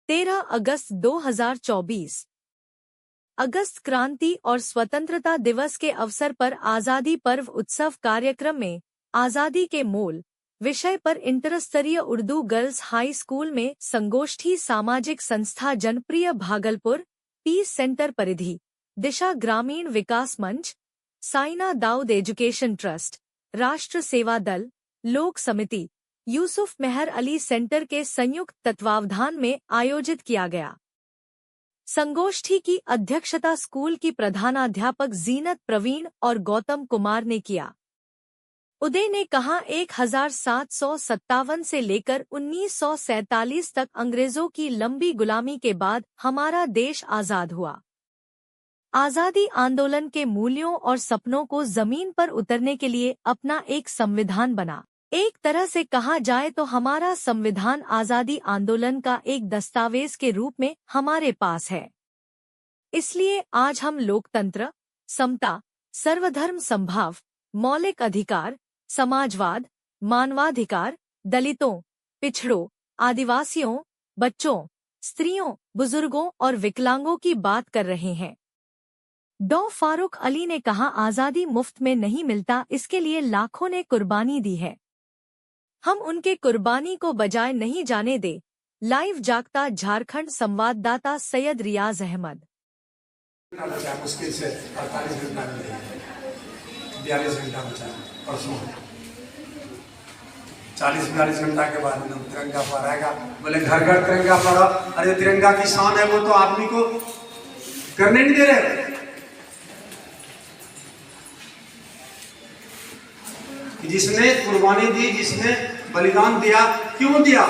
13 अगस्त 2024। अगस्त क्रांति और स्वतंत्रता दिवस के अवसर पर आज़ादी पर्व उत्सव कार्यक्रम में आज़ादी के मोल विषय पर इंटरस्तरीय उर्दू गर्ल्स हाई स्कूल में संगोष्ठी सामाजिक संस्था जनप्रिय भागलपुर, पीस सेंटर परिधि, दिशा ग्रामीण विकास मंच, साइना दाऊद एजुकेशन ट्रस्ट, राष्ट्र सेवा दल, लोक समिति, यूसुफ मेहर अली सेंटर के संयुक्त तत्वावधान में आयोजित किया गया। संगोष्ठी की अध्यक्षता स्कूल की प्रधानाध्यापक जीनत प्रवीण और गौतम कुमार ने किया। उदय ने कहा 1757 से लेकर 1947 तक अंग्रेजों की लंबी गुलामी के बाद हमारा देश आजाद हुआ। आजादी आंदोलन के मूल्यों और सपनों को जमीन पर उतरने के लिए अपना एक संविधान बना। एक तरह से कहा जाए तो हमारा संविधान आजादी आंदोलन का एक दस्तावेज के रूप में हमारे पास है। इसलिए आज हम लोकतंत्र, समता, सर्वधर्म समभाव, मौलिक अधिकार, समाजवाद, मानवाधिकार, दलितों, पिछड़ों, आदिवासियों, बच्चों, स्त्रियों, बुजुर्गों और विकलांगों की बात कर रहे हैं। डॉ फारूक अली ने कहा, आजादी मुफ्त में नहीं मिलता, इसके लिए लाखों ने कुर्बानी दी है। हम उनके कुर्बानी को बजाय नहीं जाने दे। लाइव जागता झारखंड संवाददाता सैयद रियाज अहमद। मुश्किल से 48 घंटा में 42 घंटा बचा परसों 40-42 घंटा के बाद तिरंगा फहराएगा। बोले घर घर तिरंगा फहरा। अरे तिरंगा की शान है, वो तो आदमी को करने नहीं दे रहे। जिसने कुर्बानी दी, जिसने बलिदान दिया, क्यों दिया?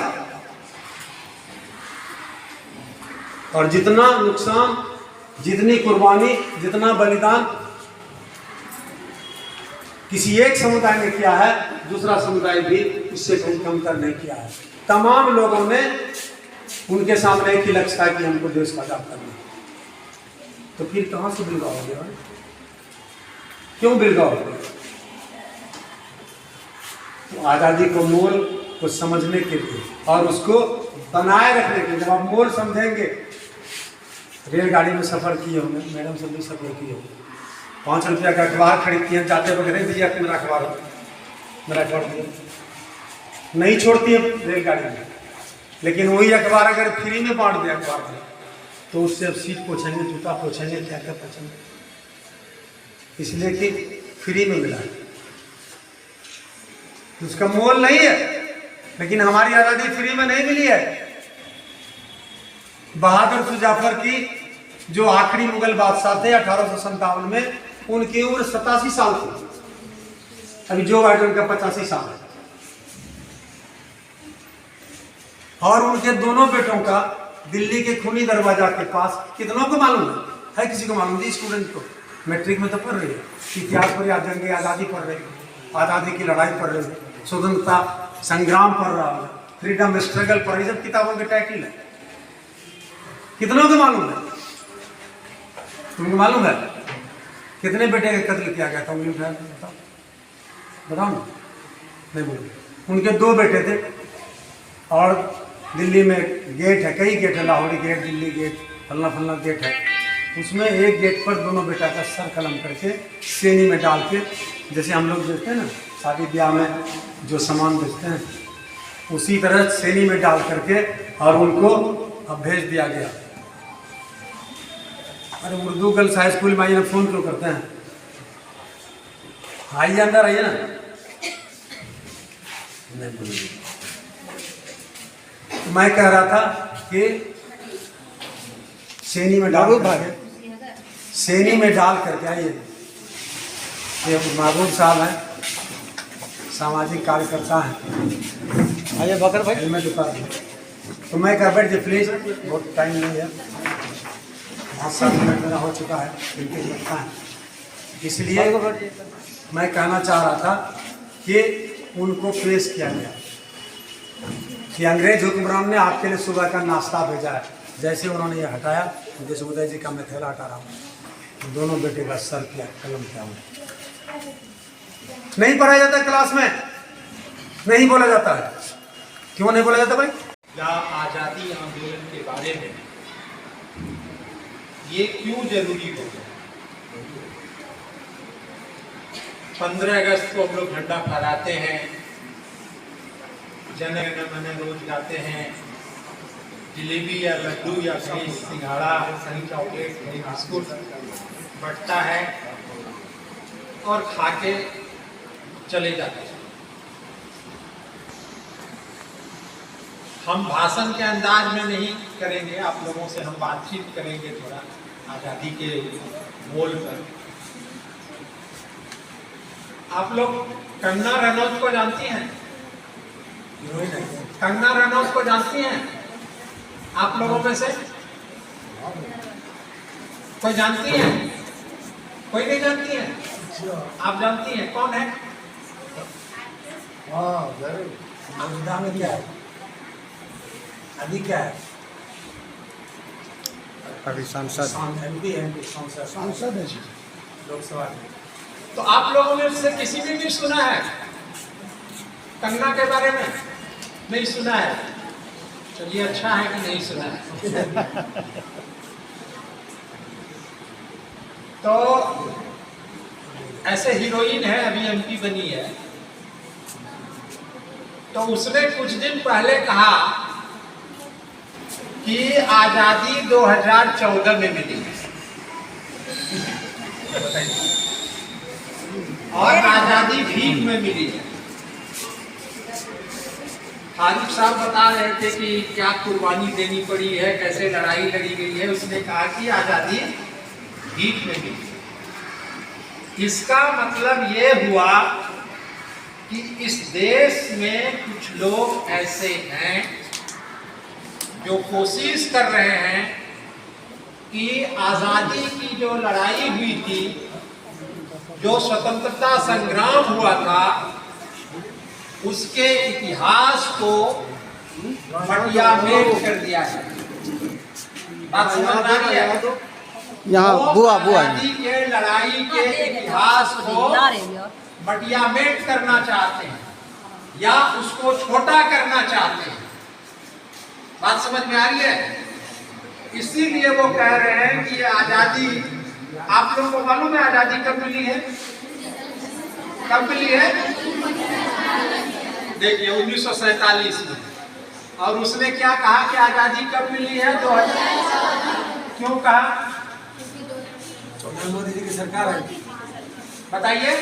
और जितना नुकसान, जितनी कुर्बानी, जितना बलिदान किसी एक समुदाय ने किया है, दूसरा समुदाय भी उससे कहीं कमतर नहीं किया है। तमाम लोगों ने उनके सामने एक ही लक्ष्य था कि हमको देश का आजाद करना। तो फिर कहां से बिलगाव हो गया? क्यों बिलगाव हो गया? तो आज़ादी को मोल को समझने के लिए और उसको बनाए रखने के लिए, जब आप मोल समझेंगे, रेलगाड़ी में सफ़र किए होंगे, मैडम सब भी सफ़र किए होंगे, 5 रुपया का अखबार खरीदती हैं, जाते वक्त दीजिए मेरा अखबार नहीं छोड़ती है रेलगाड़ी में। लेकिन वही अखबार अगर फ्री में बांट दे अखबार में, तो उससे अब सीट पोछेंगे, जूता पोछेंगे, क्या क्या पोछेंगे, इसलिए कि फ्री में मिला है। उसका मोल नहीं है। लेकिन हमारी आज़ादी फ्री में नहीं मिली है। बहादुर शाह जाफर की जो आखिरी मुगल बादशाह थे 1857 में, उनकी उम्र 87 साल थी। अभी जो बाइडेन का 85 साल है। और उनके दोनों बेटों का दिल्ली के खूनी दरवाजा के पास, कितनों को मालूम है? किसी को मालूम थी? स्टूडेंट को मैट्रिक में तो पढ़ रही है, इतिहास पर याद जंगे आज़ादी पढ़ रही है, आज़ादी की लड़ाई पढ़ रही है, स्वतंत्रता संग्राम पढ़ रहा है, फ्रीडम स्ट्रगल पढ़ रही, सब किताबों के टाइटल है। कितनों को मालूम है? तुमको मालूम है कितने बेटे का कत्ल किया गया था? उंगली उठा बताओ, बताओ ना। नहीं बोलो। उनके 2 बेटे थे और दिल्ली में गेट है, कई गेट है, लाहौरी गेट, दिल्ली गेट, फलना फलना गेट है। उसमें एक गेट पर दोनों बेटा का सर कलम करके सेनी में डाल के, जैसे हम लोग देखते हैं ना शादी ब्याह में जो सामान बेचते हैं, उसी तरह सेनी में डाल करके और उनको अब भेज दिया गया। अरे उर्दू गर्ल्स हाई स्कूल में आइए ना, फोन क्यों करते हैं? आइए अंदर आइए ना। नहीं बोलिए। तो मैं कह रहा था कि सेनी में डाल करके आइए। ये महबूब साहब हैं, सामाजिक कार्यकर्ता हैं। आइए बकर भाई, मैं तो मैं कह बैठ प्लीज, बहुत टाइम नहीं है, 5-7 मिनट मेरा हो चुका है, लगता है। इसलिए मैं कहना चाह रहा था कि उनको पेश किया गया कि अंग्रेज हुक्मरान ने आपके लिए सुबह का नाश्ता भेजा है। जैसे उन्होंने ये हटाया, जैसे उदय जी का मैं थैला हटा रहा हूँ, दोनों बेटे का सर किया, कलम किया। नहीं पढ़ाया जाता क्लास में, नहीं बोला जाता है। क्यों नहीं बोला जाता भाई? या आज़ादी आंदोलन के बारे में ये क्यों जरूरी हो गया। 15 अगस्त को हम लोग झंडा फहराते हैं, जन गण मन रोज गाते हैं, जलेबी या लड्डू या कहीं सिंघाड़ा कहीं चॉकलेट कहीं बिस्कुट बटता है और खा के चले जाते हैं। हम भाषण के अंदाज में नहीं करेंगे, आप लोगों से हम बातचीत करेंगे थोड़ा आज़ादी के मोल पर। आप लोग कंगना रनौत को जानती हैं? कंगना रनौत को जानती हैं आप लोगों में से? कोई जानती है? कोई नहीं जानती है? आप जानती हैं? कौन है? में क्या है? अभी क्या है? अभी सांसद एमपी सांसद है लोकसभा में। तो आप लोगों में से किसी ने भी सुना है कंगना के बारे में? नहीं सुना है? चलिए अच्छा है कि नहीं सुना है। तो ऐसे हीरोइन है, अभी एमपी बनी है, तो उसने कुछ दिन पहले कहा कि आजादी 2014 में मिली और आजादी भीख में मिली है। आरिफ साहब बता रहे थे कि क्या कुर्बानी देनी पड़ी है, कैसे लड़ाई लड़ी गई है। उसने कहा कि आजादी भीख में मिली। इसका मतलब ये हुआ कि इस देश में कुछ लोग ऐसे हैं जो कोशिश कर रहे हैं कि आज़ादी की जो लड़ाई हुई थी, जो स्वतंत्रता संग्राम हुआ था, उसके इतिहास को मटियामेट कर दिया है। बात समझ में आ रही है? यहाँ बुआ आज़ादी के लड़ाई के इतिहास को मटियामेट करना चाहते हैं या उसको छोटा करना चाहते हैं। बात समझ में आ रही है? इसीलिए वो कह रहे हैं कि आजादी, आप लोगों को मालूम है आजादी कब मिली है? कब मिली है? देखिए 1947 में। और उसने क्या कहा कि आजादी कब मिली है? 2000। क्यों कहा? मोदी जी की सरकार है। बताइए।